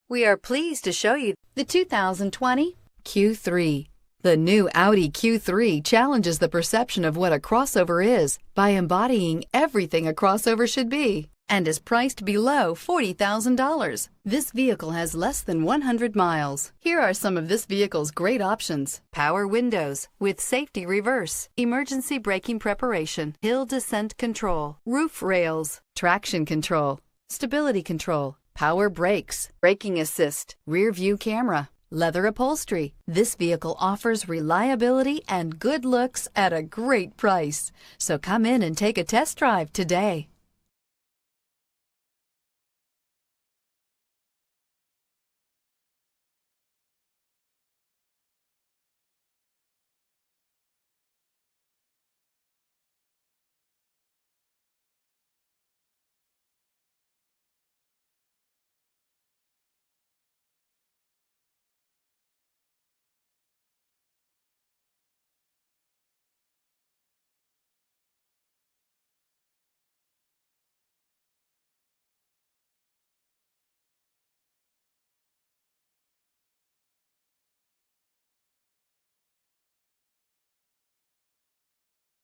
We are pleased to show you the 2020 Q3. The new Audi Q3 challenges the perception of what a crossover is by embodying everything a crossover should be and is priced below $40,000. This vehicle has less than 100 miles. Here are some of this vehicle's great options: power windows with safety reverse, emergency braking preparation, hill descent control, roof rails, traction control, stability control, power brakes, braking assist, rear view camera, leather upholstery. This vehicle offers reliability and good looks at a great price. So come in and take a test drive today.